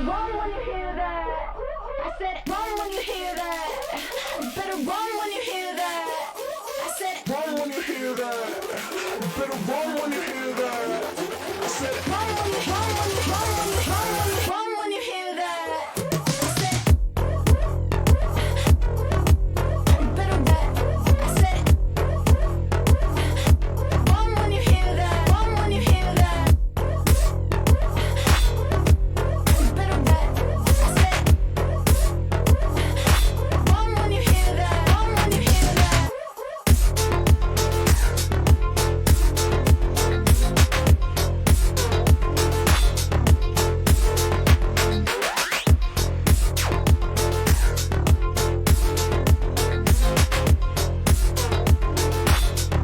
run when you hear that. I said run when you hear that. You better run when you hear that. I said run when you hear that. You better run when you hear that. I said run when you run when you run when you run when you run when you hear that. I said you better run. I said run when you hear that. Run when you hear that. You better run. I said run when you hear that. Run when you hear that.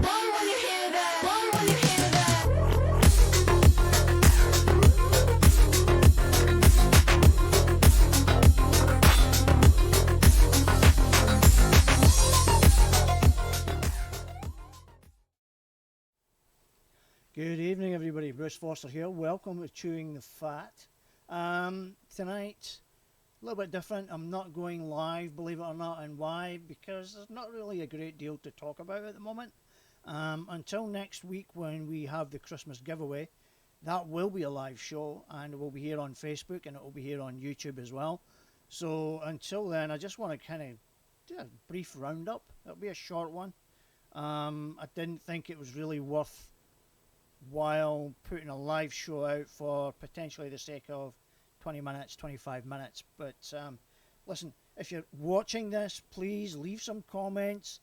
Run when you hear that. Run when you hear that. Good evening, everybody. Bruce Foster here. Welcome to Chewing the Fat. Tonight, a little bit different. I'm not going live, believe it or not, and why? Because there's not really a great deal to talk about at the moment. Until next week when we have the Christmas giveaway, that will be a live show, and it will be here on Facebook and it will be here on YouTube as well. So until then, I just want to kind of do a brief roundup. It'll be a short one. I didn't think it was really worth while putting a live show out for potentially the sake of 20 minutes, 25 minutes. But listen, if you're watching this, please leave some comments.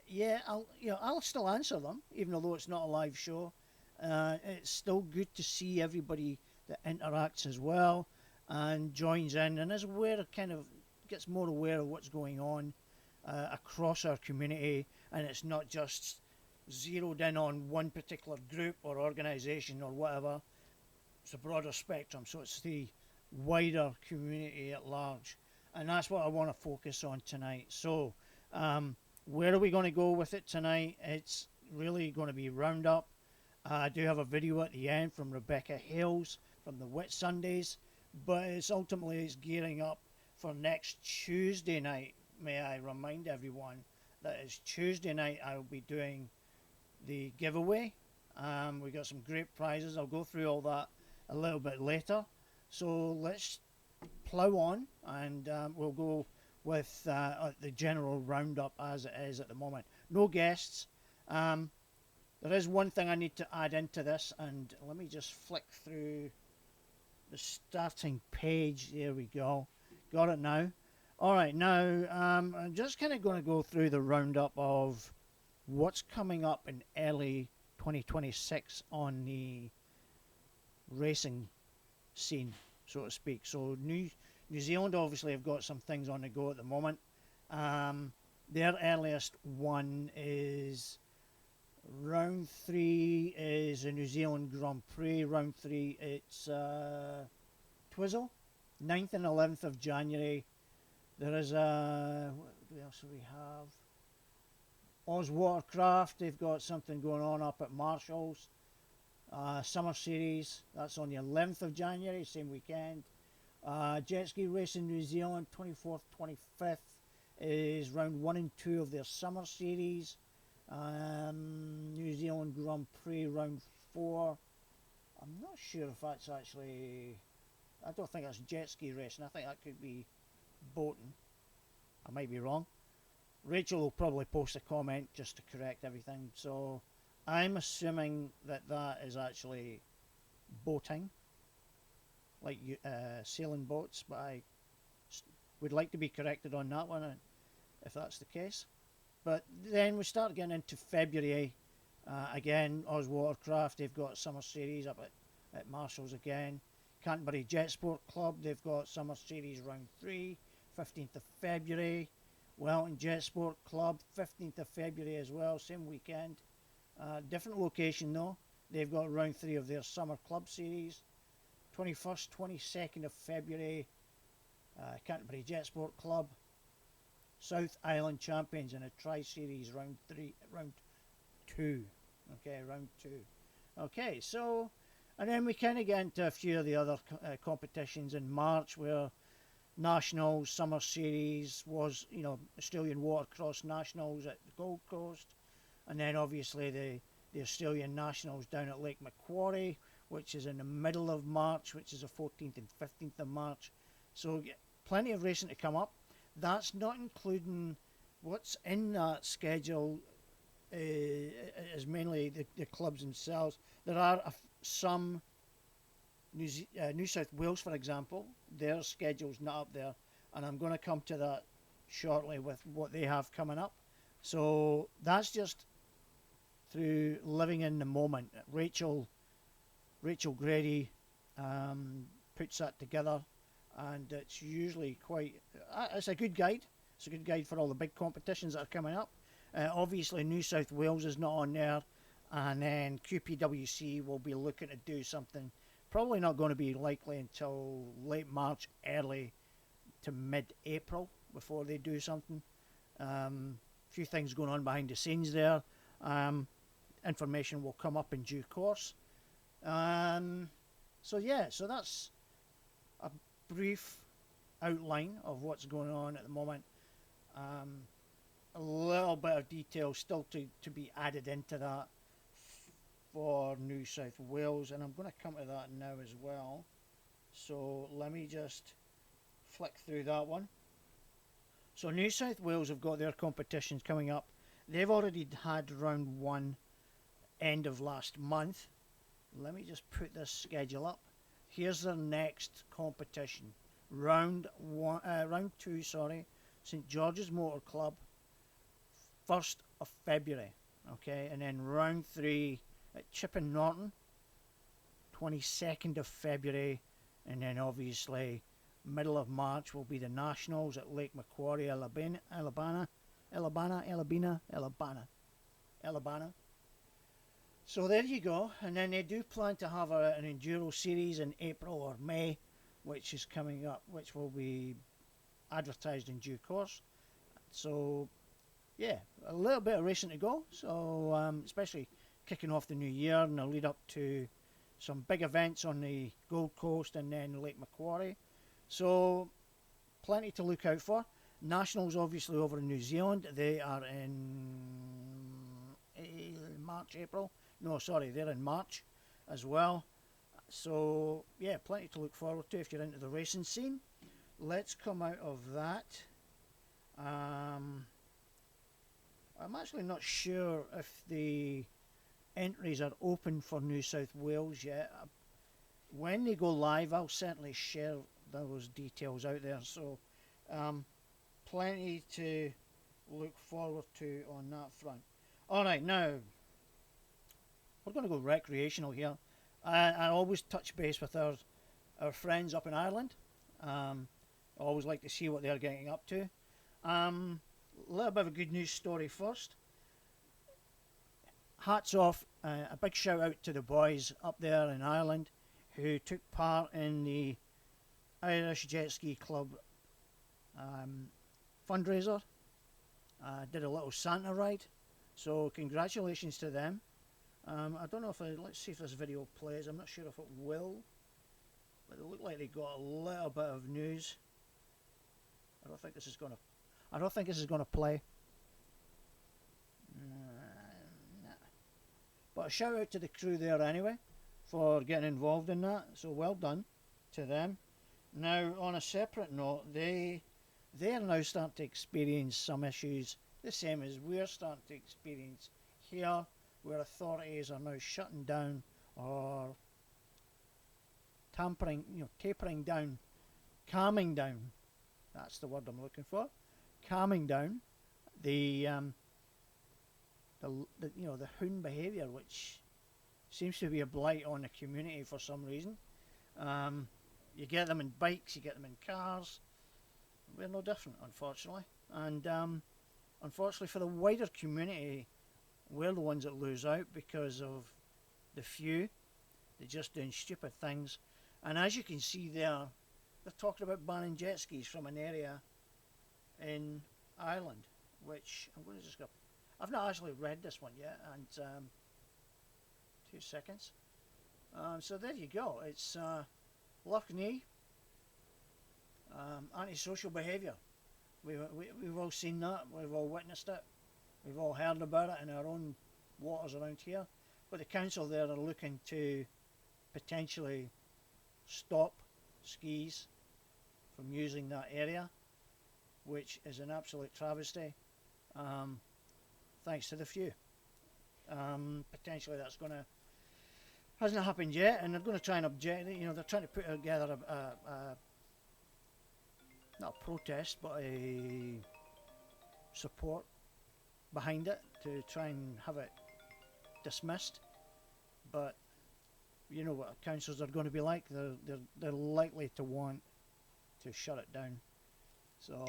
Yeah, I'll still answer them, even though it's not a live show. It's still good to see everybody that interacts as well and joins in and is aware, kind of gets more aware of what's going on across our community, and it's not just zeroed in on one particular group or organisation or whatever. It's a broader spectrum, so it's the wider community at large, and that's what I want to focus on tonight. So where are we going to go with it tonight? It's really going to be roundup. I do have a video at the end from Rebecca Hales from the Whit Sundays, but it's gearing up for next Tuesday night. May I remind everyone that it's Tuesday night I'll be doing the giveaway. We got some great prizes. I'll go through all that a little bit later. So let's plow on, and we'll go with the general roundup as it is at the moment. No guests. There is one thing I need to add into this, and let me just flick through the starting page. There we go. Got it now. All right, now I'm just kind of going to go through the roundup of what's coming up in early 2026 on the racing scene, so to speak. So New Zealand obviously have got some things on the go at the moment. Their earliest one is round 3 is a New Zealand Grand Prix. Round 3, it's Twizzle, 9th and 11th of January. There is what else do we have? Oz Watercraft, they've got something going on up at Marshall's. Summer Series, that's on the 11th of January, same weekend. Jetski Racing New Zealand, 24th, 25th is round 1 and 2 of their Summer Series. New Zealand Grand Prix round 4. I'm not sure if that's actually, I don't think that's Jetski Racing, I think that could be boating. I might be wrong. Rachel will probably post a comment just to correct everything, so I'm assuming that that is actually boating, like sailing boats, but I would like to be corrected on that one if that's the case. But then we start getting into February. Again, Oz Watercraft, they've got Summer Series up at Marshall's again. Canterbury Jet Sport Club, they've got Summer Series round 3, 15th of February. Wellington Jet Sport Club, 15th of February as well, same weekend. Different location though. They've got round 3 of their Summer Club Series. 21st, 22nd of February, Canterbury Jet Sport Club. South Island Champions in a Tri-Series round 2. Okay, round 2. Okay, so And then we kind of get into a few of the other competitions in March, where Nationals, Summer Series was, Australian Watercross Nationals at the Gold Coast. And then obviously the Australian Nationals down at Lake Macquarie, which is in the middle of March, which is the 14th and 15th of March. So plenty of racing to come up. That's not including what's in that schedule is mainly the clubs themselves. There are some New South Wales, for example, their schedule's not up there, and I'm going to come to that shortly with what they have coming up. So that's just through living in the moment. Rachel Grady puts that together, and it's usually it's a good guide. It's a good guide for all the big competitions that are coming up. Obviously, New South Wales is not on there, and then QPWC will be looking to do something. Probably not going to be likely until late March, early to mid-April before they do something. Few things going on behind the scenes there. Information will come up in due course. So that's a brief outline of what's going on at the moment. A little bit of detail still to be added into that for New South Wales, and I'm going to come to that now as well. So let me just flick through that one. So New South Wales have got their competitions coming up. They've already had round 1 end of last month. Let me just put this schedule up. Here's their next competition. Round 2, St George's Motor Club, 1st of February. Okay, and then round 3 at Chipping Norton, 22nd of February, and then obviously middle of March will be the Nationals at Lake Macquarie, Alabama. So there you go, and then they do plan to have an Enduro series in April or May, which is coming up, which will be advertised in due course. So yeah, a little bit of racing to go, so especially kicking off the new year and the lead up to some big events on the Gold Coast and then Lake Macquarie. So plenty to look out for. Nationals obviously over in New Zealand. They are in March, April. No, sorry, they're in March as well. So yeah, plenty to look forward to if you're into the racing scene. Let's come out of that. I'm actually not sure if the entries are open for New South Wales yet. When they go live, I'll certainly share those details out there. So plenty to look forward to on that front. Alright, now we're going to go recreational here. I always touch base with our friends up in Ireland. I always like to see what they're getting up to. A little bit of a good news story first. Hats off, a big shout out to the boys up there in Ireland who took part in the Irish Jetski Club fundraiser. Did a little Santa ride, so congratulations to them. I don't know if let's see if this video plays. I'm not sure if it will, but it looked like they got a little bit of news. I don't think this is gonna play. Nah. But a shout out to the crew there anyway for getting involved in that. So well done to them. Now on a separate note, they are now starting to experience some issues, the same as we're starting to experience here, where authorities are now shutting down or tapering down, calming down. That's the word I'm looking for. Calming down the hoon behaviour, which seems to be a blight on the community for some reason. You get them in bikes, you get them in cars. We're no different, unfortunately. And unfortunately for the wider community, we're the ones that lose out because of the few. They're just doing stupid things. And as you can see there, they're talking about banning jet skis from an area in Ireland, which I'm going to just go. I've not actually read this one yet, and 2 seconds. So there you go. It's Lough Neagh, antisocial behaviour. We've all seen that. We've all witnessed it. We've all heard about it in our own waters around here. But the council there are looking to potentially stop skis from using that area, which is an absolute travesty, thanks to the few. Potentially that's going to, hasn't happened yet, and they're going to try and object. You know, they're trying to put together not a protest, but a support behind it to try and have it dismissed. But you know what councils are going to be like. They're likely to want to shut it down. So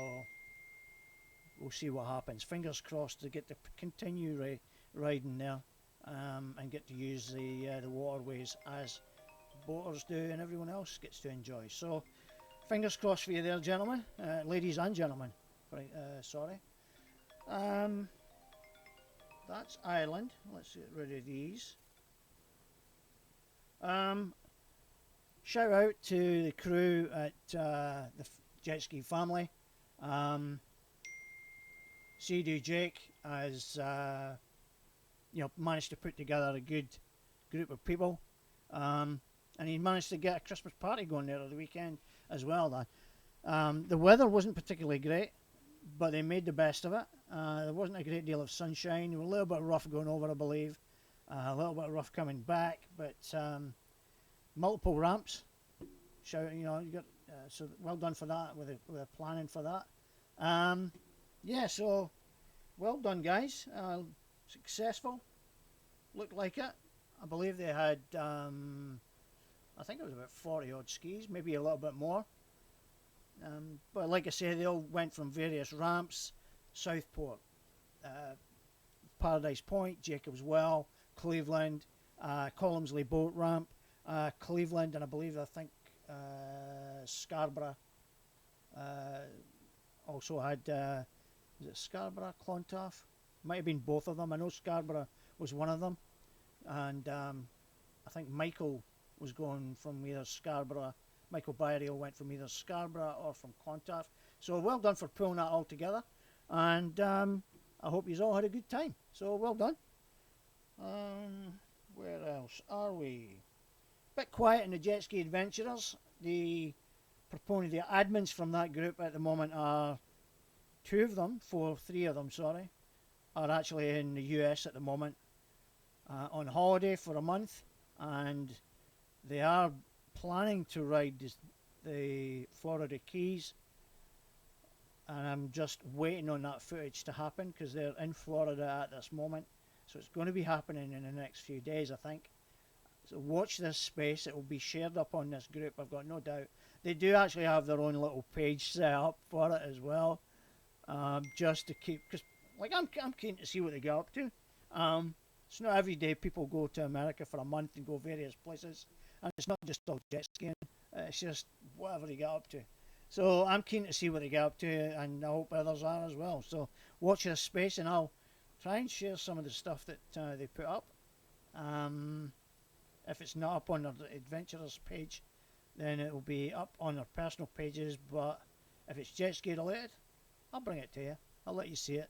we'll see what happens. Fingers crossed to get to continue riding there, and get to use the waterways as boaters do and everyone else gets to enjoy. So fingers crossed for you there, gentlemen, ladies and gentlemen. Sorry. That's Ireland. Let's get rid of these. Shout out to the crew at the Jetski family. Sea-Doo Jake has managed to put together a good group of people, and he managed to get a Christmas party going there at the weekend as well. The weather wasn't particularly great, but they made the best of it. There wasn't a great deal of sunshine. It was a little bit rough going over, I believe. A little bit rough coming back, but multiple ramps. You got so well done for that with the planning for that. Yeah, so well done, guys. Successful. Looked like it. I believe they had, I think it was about 40 odd skis, maybe a little bit more. But like I say, they all went from various ramps: Southport, Paradise Point, Jacob's Well, Cleveland, Columsley Boat Ramp, Cleveland, and I think Scarborough also had, was it Scarborough, Clontarf? Might have been both of them. I know Scarborough was one of them, and I think Michael was going from either Scarborough. Michael Burial went from either Scarborough or from Clontarf. So well done for pulling that all together, and I hope you all had a good time. So well done. Where else are we? Bit quiet in the Jetski Adventurers. The admins from that group at the moment are three of them, are actually in the US at the moment, on holiday for a month, and they are planning to ride the Florida Keys, and I'm just waiting on that footage to happen because they're in Florida at this moment, so it's going to be happening in the next few days, I think. So watch this space. It will be shared up on this group, I've got no doubt. They do actually have their own little page set up for it as well, just to keep, because like I'm keen to see what they get up to. It's not every day people go to America for a month and go various places, and it's not just all jet skiing. It's just whatever they get up to. So I'm keen to see what they get up to, and I hope others are as well. So watch this space, and I'll try and share some of the stuff that they put up. If it's not up on their adventurers page, then it will be up on their personal pages. But if it's jet ski related, I'll bring it to you. I'll let you see it.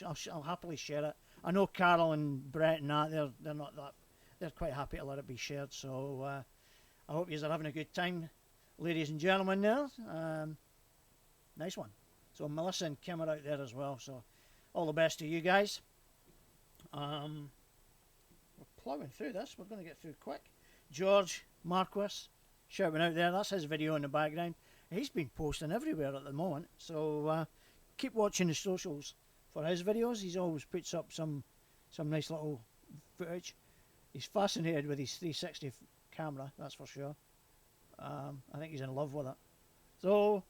I'll happily share it. I know Carol and Brett and that, they're not that, they're quite happy to let it be shared. So I hope you are having a good time, ladies and gentlemen there. Nice one. So Melissa and Kim are out there as well, so all the best to you guys. We're ploughing through this. We're going to get through quick. George Marquis shouting out there. That's his video in the background. He's been posting everywhere at the moment, so keep watching the socials for his videos. He's always puts up some nice little footage. He's fascinated with his 360 camera, that's for sure. I think he's in love with it. So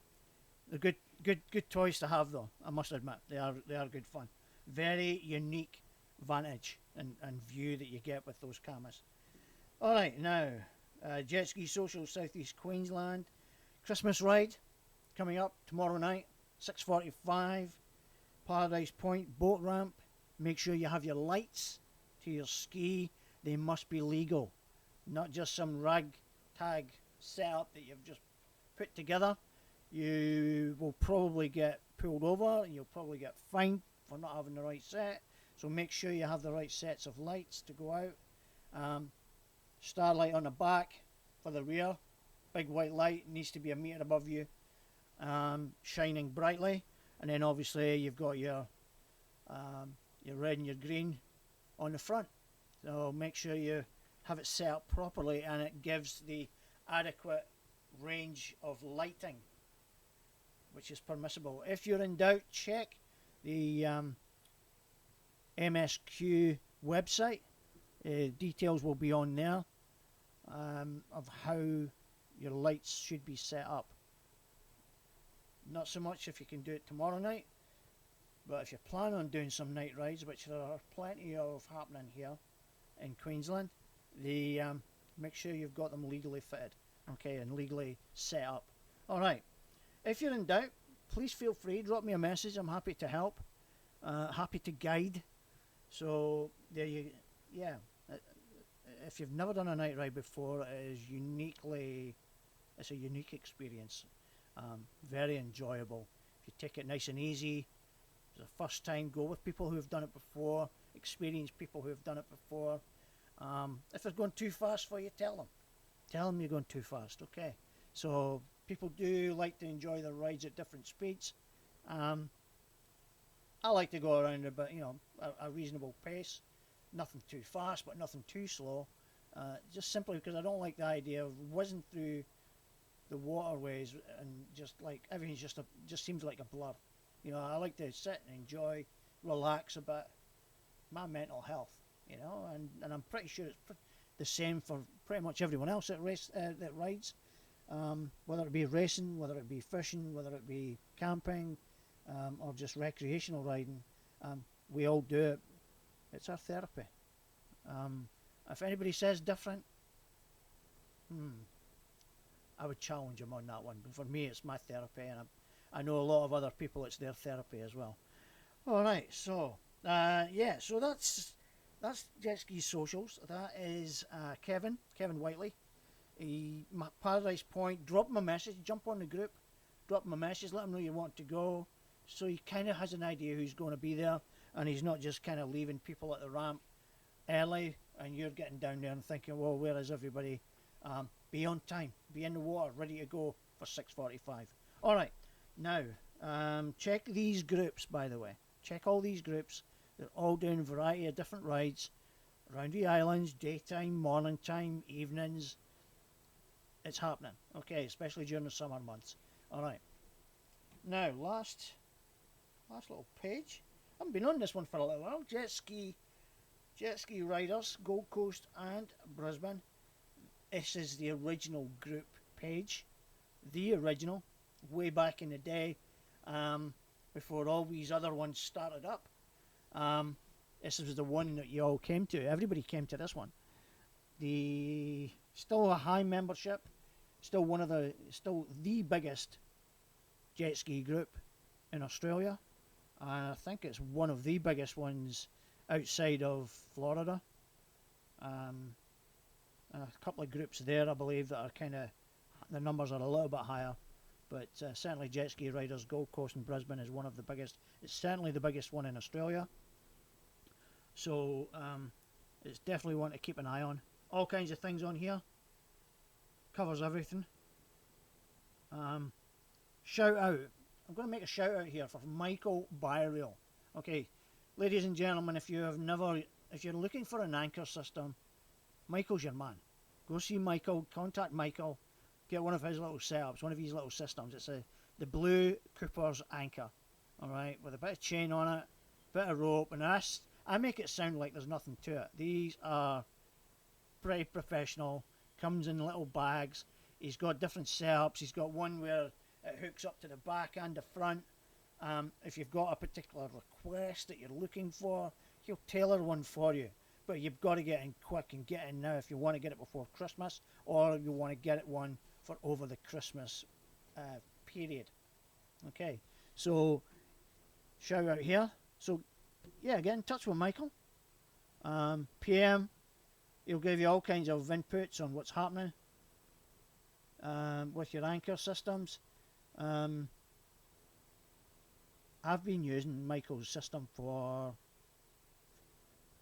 they're good toys to have, though. I must admit, they are good fun. Very unique vantage and view that you get with those cameras. All right, now Jetski Social Southeast Queensland Christmas ride coming up tomorrow night, 6:45. Paradise Point boat ramp. Make sure you have your lights to your ski. They must be legal. not just some ragtag setup that you've just put together. You will probably get pulled over, and you'll probably get fined for not having the right set. So make sure you have the right sets of lights to go out. Starlight on the back for the rear. Big white light needs to be a metre above you, shining brightly. And then obviously you've got your red and your green on the front. So make sure you have it set up properly, and it gives the adequate range of lighting which is permissible. If you're in doubt, check the MSQ website. Details will be on there of how your lights should be set up. Not so much if you can do it tomorrow night, but if you plan on doing some night rides, which there are plenty of happening here in Queensland, make sure you've got them legally fitted, okay, and legally set up. Alright, if you're in doubt, please feel free, drop me a message. I'm happy to help, happy to guide. So there you, yeah. If you've never done a night ride before, it's a unique experience. Very enjoyable. If you take it nice and easy, it's the first time, go with people who have done it before, experienced people who have done it before. If it's going too fast for you, tell them. Tell them you're going too fast, okay? So people do like to enjoy their rides at different speeds. I like to go around about, a reasonable pace. Nothing too fast, but nothing too slow. Just simply because I don't like the idea of whizzing through the waterways and just like everything just seems like a blur. I like to sit and enjoy, relax a bit. My mental health, and I'm pretty sure it's the same for pretty much everyone else that rides. Whether it be racing, whether it be fishing, whether it be camping, or just recreational riding, we all do it. It's our therapy. If anybody says different, I would challenge them on that one. But for me, it's my therapy, and I know a lot of other people, it's their therapy as well. All right, so so that's Jetski's socials. That is Kevin Whiteley. Paradise Point. Drop him a message. Jump on the group. Drop him a message. Let him know you want to go. So he kind of has an idea who's going to be there, and he's not just kind of leaving people at the ramp early, and you're getting down there and thinking, well, where is everybody? Be on time. Be in the water, ready to go for 6:45. All right. Now, check these groups, by the way. Check all these groups. They're all doing a variety of different rides around the islands, daytime, morning time, evenings. It's happening, okay, especially during the summer months. All right. Now, last little page. I haven't been on this one for a little while. Jetski Riders, Gold Coast and Brisbane. This is the original group page. The original, way back in the day, before all these other ones started up. This was the one that you all came to. Everybody came to this one. Still a high membership. Still the biggest jet ski group in Australia. I think it's one of the biggest ones outside of Florida. A couple of groups there, I believe, that are the numbers are a little bit higher. But certainly Jetski Riders, Gold Coast and Brisbane is one of the biggest. It's certainly the biggest one in Australia. So it's definitely one to keep an eye on. All kinds of things on here. Covers everything. Shout out. I'm going to make a shout out here for Michael Byreal. Okay, ladies and gentlemen, if you're looking for an anchor system, Michael's your man. Go see Michael, contact Michael, get one of his little setups, one of his little systems. It's the Blue Cooper's anchor, all right, with a bit of chain on it, bit of rope, and I make it sound like there's nothing to it. These are pretty professional. Comes in little bags. He's got different setups. He's got one where it hooks up to the back and the front. If you've got a particular request that you're looking for, he'll tailor one for you. But you've got to get in quick and get in now if you want to get it before Christmas, or you want to get it one for over the Christmas period. Okay, so shout out here. So yeah, get in touch with Michael. PM, He'll give you all kinds of inputs on what's happening with your anchor systems. I've been using Michael's system for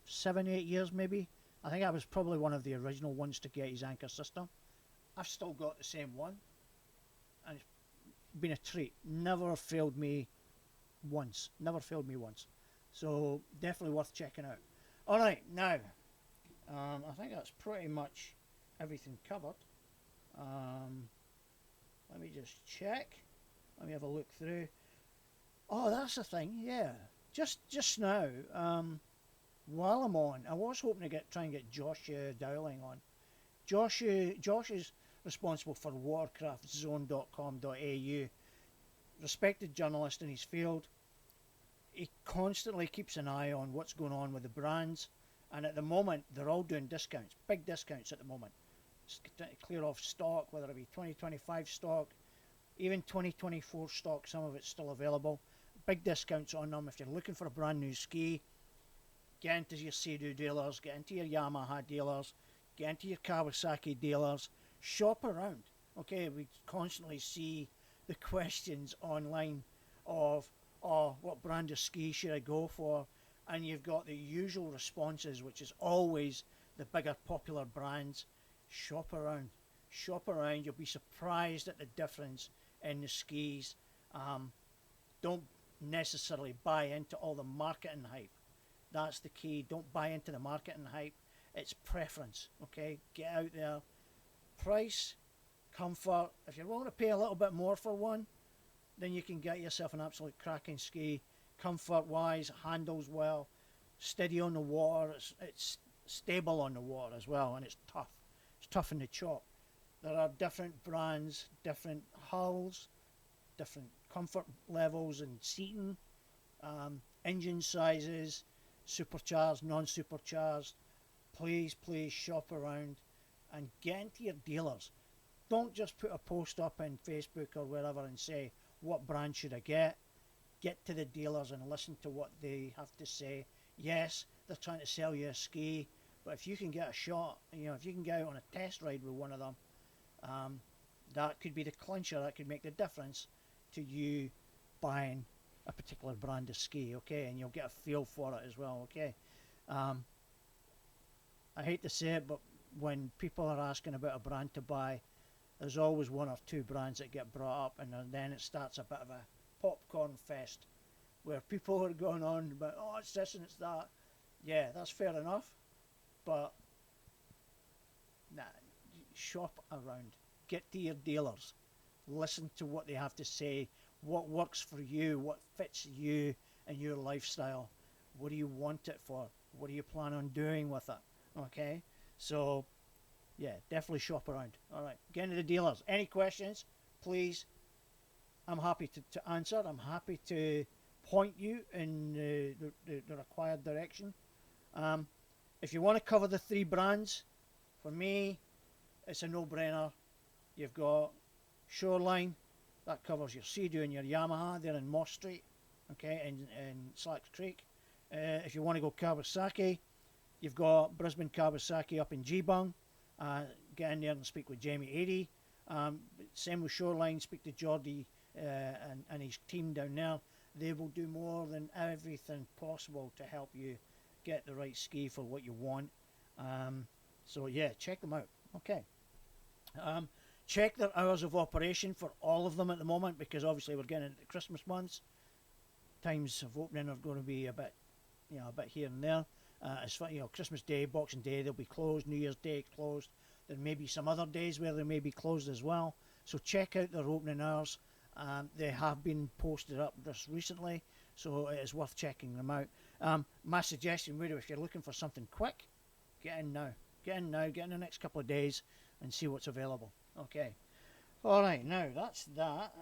7-8 years maybe. I think I was probably one of the original ones to get his anchor system. I've still got the same one, and it's been a treat. Never failed me once. So definitely worth checking out. Alright, now I think that's pretty much everything covered. Let me just check. Let me have a look through. Oh, that's the thing, yeah. Just now, while I'm on, I was hoping to try and get Josh Dowling on. Josh is responsible for watercraftzone.com.au. Respected journalist in his field. He constantly keeps an eye on what's going on with the brands, and at the moment they're all doing discounts, big discounts at the moment. Clear off stock, whether it be 2025 stock, even 2024 stock, some of it's still available. Big discounts on them. If you're looking for a brand new ski, get into your Sea-Doo dealers, get into your Yamaha dealers, get into your Kawasaki dealers, shop around. Okay, we constantly see the questions online of, oh, what brand of ski should I go for? And you've got the usual responses, which is always the bigger popular brands. Shop around. You'll be surprised at the difference in the skis. Don't necessarily buy into all the marketing hype. That's the key. Don't buy into the marketing hype. It's preference. Okay, get out there. Price, comfort. If you're willing to pay a little bit more for one, then you can get yourself an absolute cracking ski. Comfort wise, handles well, steady on the water. It's stable on the water as well, and it's tough. It's tough in the chop. There are different brands, different hulls, different comfort levels and seating, engine sizes, supercharged, non-supercharged. Please shop around and get into your dealers. Don't just put a post up on Facebook or wherever and say, what brand should I get? Get to the dealers and listen to what they have to say. Yes, they're trying to sell you a ski, but if you can get a shot, if you can get out on a test ride with one of them, that could be the clincher. That could make the difference to you buying a particular brand of ski, okay? And you'll get a feel for it as well, okay? I hate to say it, but when people are asking about a brand to buy, there's always one or two brands that get brought up, and then it starts a bit of a popcorn fest where people are going on about, oh, it's this and it's that. Yeah, that's fair enough, but nah, shop around. Get to your dealers. Listen to what they have to say, what works for you, what fits you and your lifestyle. What do you want it for? What do you plan on doing with it? Okay, so yeah, definitely shop around. Alright, get into the dealers. Any questions, please, I'm happy to answer. I'm happy to point you in the required direction. If you want to cover the three brands, for me, it's a no-brainer. You've got Shoreline, that covers your Sea-Doo and your Yamaha. They're in Moss Street, okay, in Slacks Creek. If you want to go Kawasaki, you've got Brisbane Kawasaki up in Geebung. Get in there and speak with Jamie Adey. Same with Shoreline, speak to Geordie and his team down there. They will do more than everything possible to help you get the right ski for what you want. So yeah, check them out. Okay. Check their hours of operation for all of them at the moment, because obviously we're getting into the Christmas months. Times of opening are going to be a bit here and there. As far, Christmas Day, Boxing Day, they'll be closed. New Year's Day closed. There may be some other days where they may be closed as well. So check out their opening hours. They have been posted up just recently, so it is worth checking them out. My suggestion would be, if you're looking for something quick, get in now. Get in the next couple of days and see what's available. Okay. Alright, now that's that.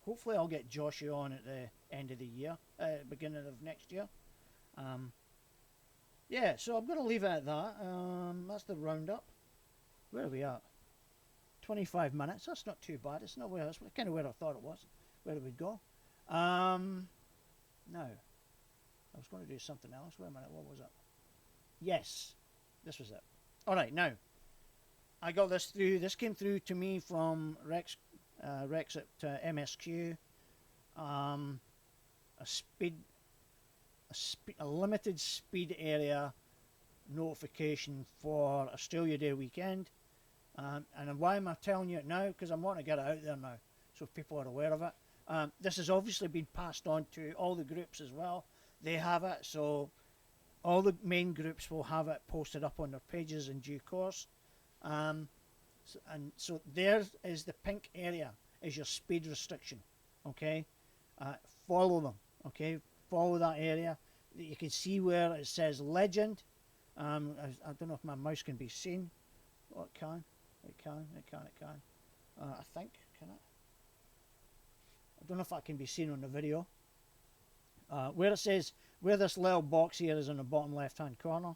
Hopefully I'll get Joshua on at the end of the year, beginning of next year. Yeah, so I'm going to leave it at that. That's the roundup. Where are we at? 25 minutes. That's not too bad. It's not where that's kind of where I thought it was. Where did we go? No. I was going to do something else. Wait a minute. What was it? Yes. This was it. All right, now I got this through. This came through to me from Rex at MSQ. A a limited speed area notification for Australia Day weekend. And why am I telling you it now? Because I want to get it out there now, so people are aware of it. This has obviously been passed on to all the groups as well. They have it, so all the main groups will have it posted up on their pages in due course. So there is the pink area is your speed restriction. Okay, follow them. Okay, follow that area. You can see where it says legend. I don't know if my mouse can be seen. Oh, it can. It can. I think, can it? I don't know if that can be seen on the video. Where it says, where this little box here is in the bottom left hand corner,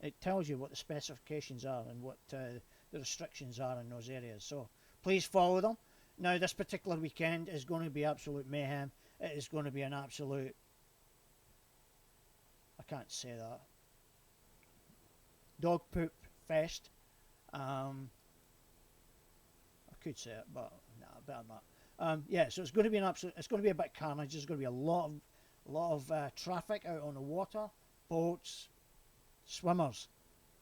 it tells you what the specifications are and what the restrictions are in those areas. So please follow them. Now this particular weekend is going to be absolute mayhem. It is going to be an absolute, I can't say that, dog poop fest. I could say it, but no, better not. Yeah, so it's going to be an absolute. It's going to be a bit carnage. There's going to be a lot of traffic out on the water, boats, swimmers,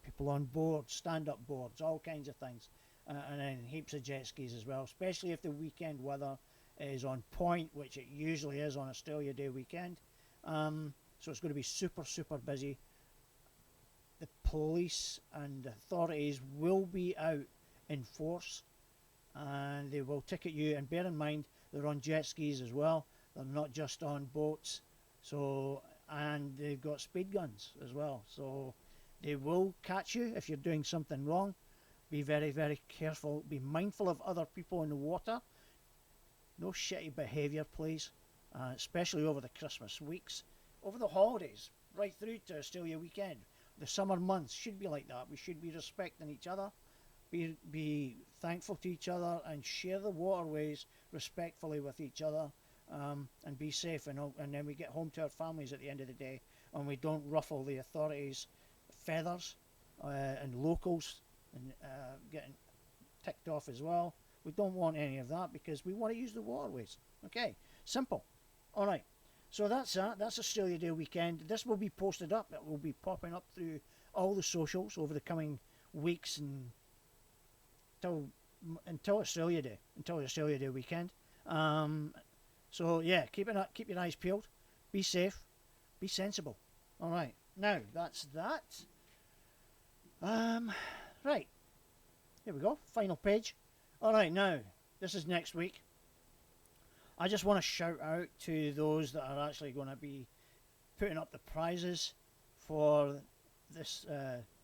people on boards, stand-up boards, all kinds of things, and then heaps of jet skis as well. Especially if the weekend weather is on point, which it usually is on Australia Day weekend. So it's going to be super busy. The police and authorities will be out in force, and they will ticket you. And bear in mind, they're on jet skis as well. They're not just on boats. So, and they've got speed guns as well. So they will catch you if you're doing something wrong. Be very careful. Be mindful of other people in the water. No shitty behaviour, please. Especially over the Christmas weeks, over the holidays, right through to Australia weekend. The summer months should be like that. We should be respecting each other, be thankful to each other, and share the waterways respectfully with each other, and be safe. And then we get home to our families at the end of the day, and we don't ruffle the authorities' feathers and locals and getting ticked off as well. We don't want any of that because we want to use the waterways. Okay, simple. All right. So that's that. That's Australia Day weekend. This will be posted up. It will be popping up through all the socials over the coming weeks and until Australia Day, until Australia Day weekend. So yeah, keep your eyes peeled. Be safe. Be sensible. All right. Now that's that. Right. Here we go. Final page. All right. Now this is next week. I just want to shout out to those that are actually going to be putting up the prizes for this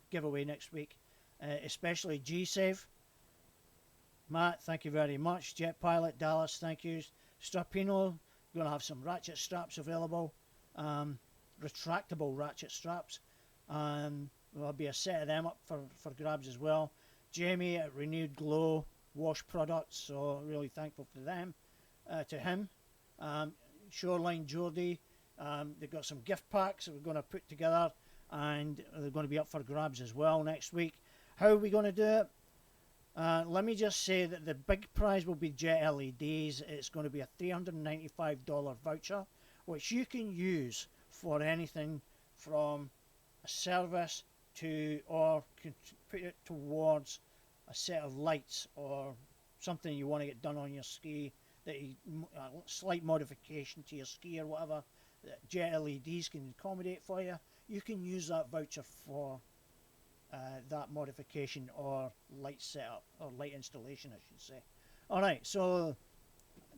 giveaway next week, especially G-Save. Matt, thank you very much. Jet Pilot, Dallas, thank you. Strapino, going to have some ratchet straps available, retractable ratchet straps. There'll be a set of them up for grabs as well. Jamie at Renewed Glow Wash Products, so really thankful to them. To him, Shoreline Geordie, they've got some gift packs that we're going to put together, and they're going to be up for grabs as well next week. How are we going to do it? Let me just say that the big prize will be Jet LEDs. It's going to be a $395 voucher, which you can use for anything from a service to, or put it towards a set of lights or something you want to get done on your ski. A slight modification to your ski or whatever that Jet LEDs can accommodate for you. You can use that voucher for that modification or light setup or light installation, I should say. All right, so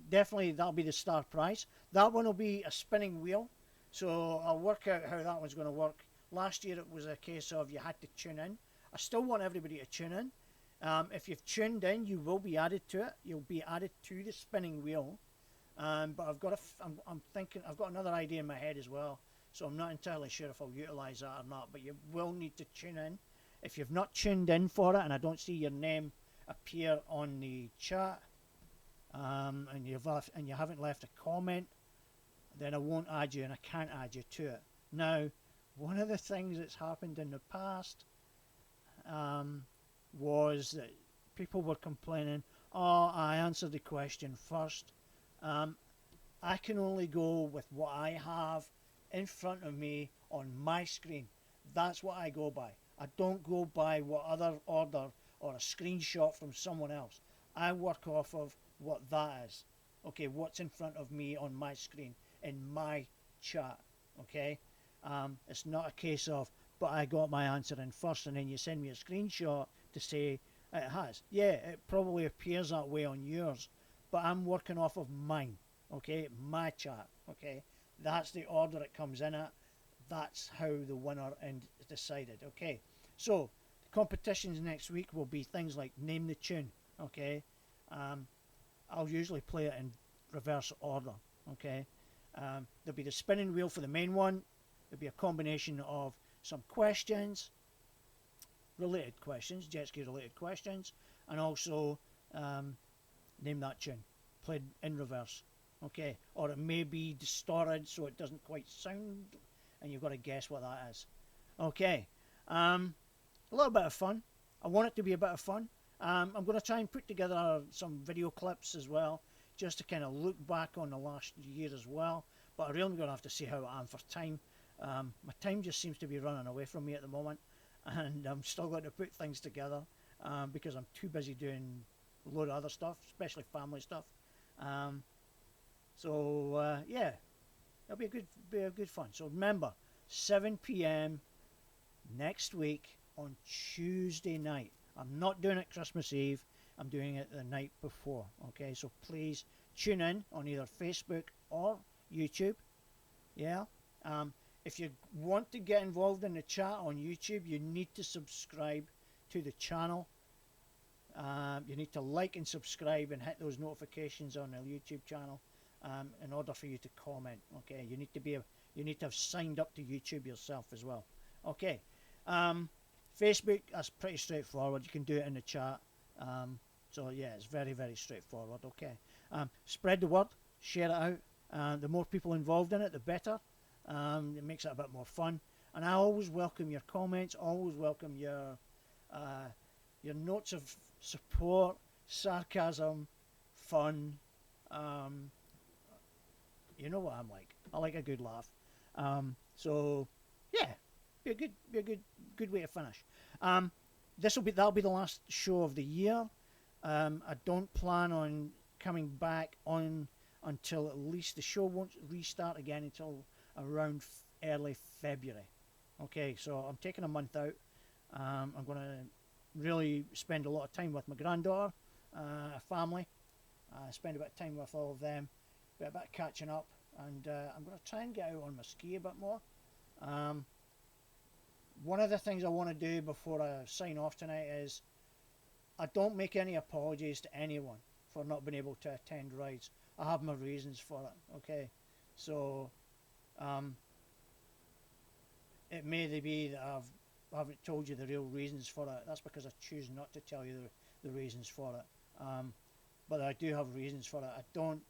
definitely that'll be the star prize. That one will be a spinning wheel, so I'll work out how that one's going to work. Last year it was a case of you had to tune in. I still want everybody to tune in. If you've tuned in, you will be added to it. You'll be added to the spinning wheel. But I'm thinking, I've got another idea in my head as well. So I'm not entirely sure if I'll utilise that or not. But you will need to tune in. If you've not tuned in for it, and I don't see your name appear on the chat, and you haven't left a comment, then I won't add you, and I can't add you to it. Now, one of the things that's happened in the past was that people were complaining, oh, I answered the question first. I can only go with what I have in front of me on my screen. That's what I go by. I don't go by what other order or a screenshot from someone else. I work off of what that is. Okay, what's in front of me on my screen in my chat. Okay, it's not a case of, but I got my answer in first and then you send me a screenshot to say it has. Yeah, it probably appears that way on yours, but I'm working off of mine. Okay, my chat. Okay, that's the order it comes in at. That's how the winner is decided. Okay, so the competitions next week will be things like name the tune. Okay, I'll usually play it in reverse order. Okay, there'll be the spinning wheel for the main one. There'll be a combination of some questions, related questions, Jetski related questions, and also name that tune, played in reverse. Okay, or it may be distorted so it doesn't quite sound, and you've got to guess what that is. Okay, a little bit of fun. I want it to be a bit of fun. I'm going to try and put together some video clips as well, just to kind of look back on the last year as well. But I really going to have to see how I am for time. My time just seems to be running away from me at the moment, and I'm still going to put things together because I'm too busy doing a load of other stuff, especially family stuff. Yeah, it'll be a good fun. So remember, 7 p.m. next week on Tuesday night. I'm not doing it Christmas Eve. I'm doing it the night before. Okay, so please tune in on either Facebook or YouTube. Yeah. If you want to get involved in the chat on YouTube, you need to subscribe to the channel. You need to like and subscribe and hit those notifications on the YouTube channel in order for you to comment. Okay, you need to have signed up to YouTube yourself as well. Okay, Facebook, that's pretty straightforward. You can do it in the chat. So yeah, it's very, very straightforward. Okay, spread the word, share it out. The more people involved in it, the better. It makes it a bit more fun. And I always welcome your comments. Always welcome your notes of support, sarcasm, fun. You know what I'm like. I like a good laugh. So yeah, be a good way to finish. That'll be the last show of the year. I don't plan on coming back on until at least the show won't restart again until around early February. Okay, so I'm taking a month out. I'm going to really spend a lot of time with my granddaughter, family. Spend a bit of time with all of them, a bit of catching up, and I'm going to try and get out on my ski a bit more. One of the things I want to do before I sign off tonight is I don't make any apologies to anyone for not being able to attend rides. I have my reasons for it, okay? So, it may be that I haven't told you the real reasons for it. That's because I choose not to tell you the reasons for it. But I do have reasons for it. I don't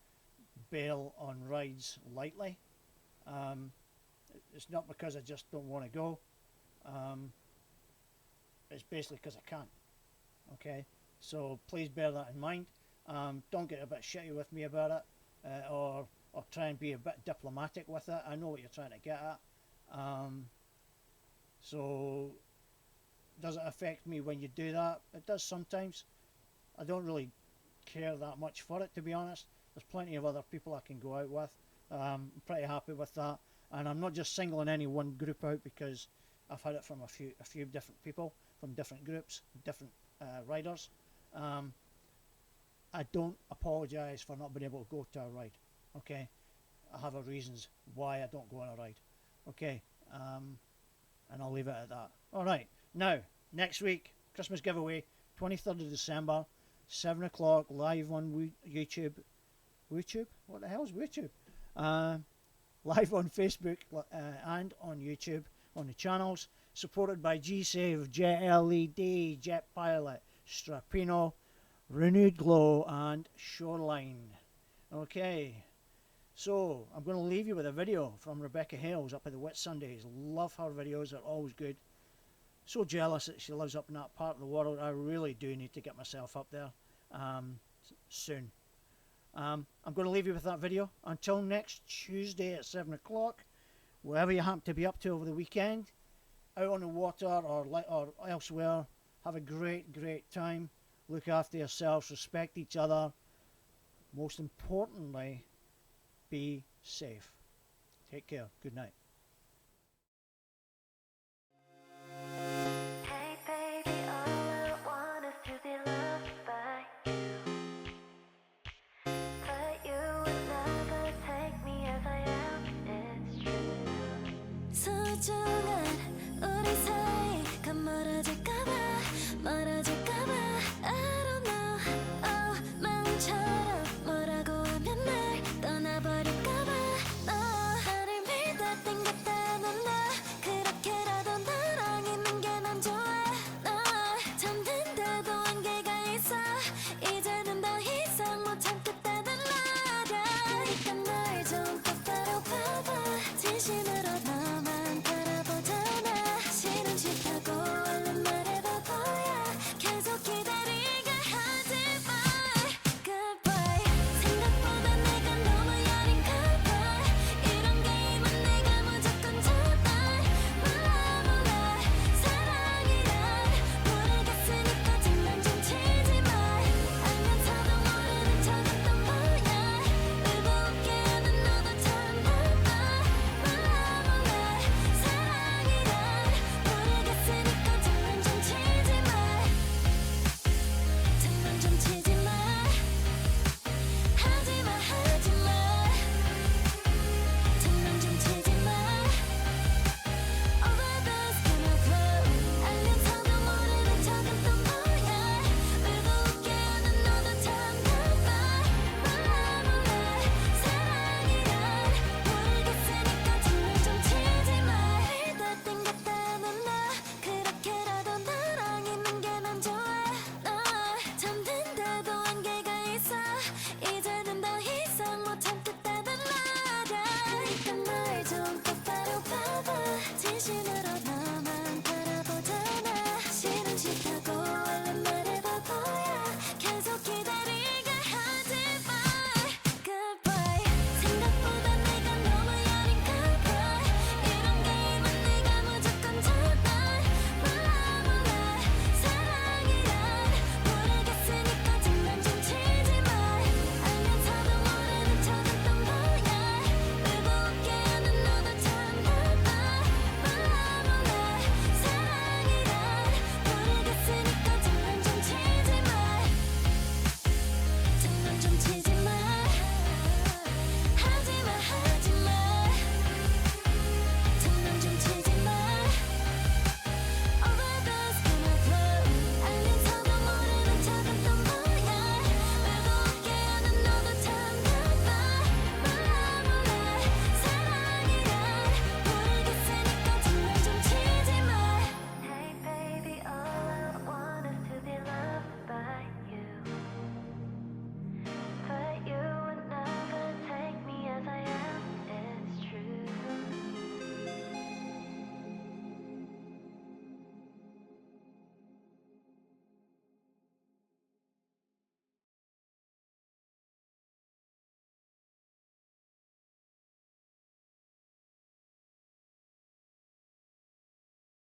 bail on rides lightly. It's not because I just don't want to go. It's basically because I can't. Okay, so please bear that in mind. Don't get a bit shitty with me about it, or try and be a bit diplomatic with it. I know what you're trying to get at. So does it affect me when you do that? It does sometimes. I don't really care that much for it, to be honest. There's plenty of other people I can go out with. I'm pretty happy with that, and I'm not just singling any one group out because I've had it from a few different people from different groups, different riders. I don't apologise for not being able to go to a ride. Okay, I have a reasons why I don't go on a ride. Okay, and I'll leave it at that. All right, now next week, Christmas giveaway, 23rd of December, 7 o'clock, live on YouTube. YouTube? What the hell is YouTube? Live on Facebook and on YouTube on the channels, supported by G-Save, Jet LED, Jet Pilot, Strapino, Renewed Glow, and Shoreline. Okay, So I'm going to leave you with a video from Rebecca Hales up at the Whit Sundays. Love her videos, they're always good. So jealous that she lives up in that part of the world. I really do need to get myself up there soon. I'm going to leave you with that video. Until next Tuesday at 7 o'clock, wherever you happen to be up to over the weekend, out on the water or elsewhere, have a great time. Look after yourselves, respect each other. Most importantly, be safe. Take care. Good night. Hey baby, all I want is to be loved by you. But you would never take me as I am, it's true. 소중한 우리 사이가 멀어질까봐 I don't know. Oh, 마음처럼 뭐라고 하면 날 떠나버릴까봐 나를 믿어 땡겼다는 나 그렇게라도 너랑 있는 게 난 좋아 널 참는데도 한계가 있어 이제는 더 이상 못 참겠다는 말야 그러니까 날 좀 똑바로 봐봐 진심을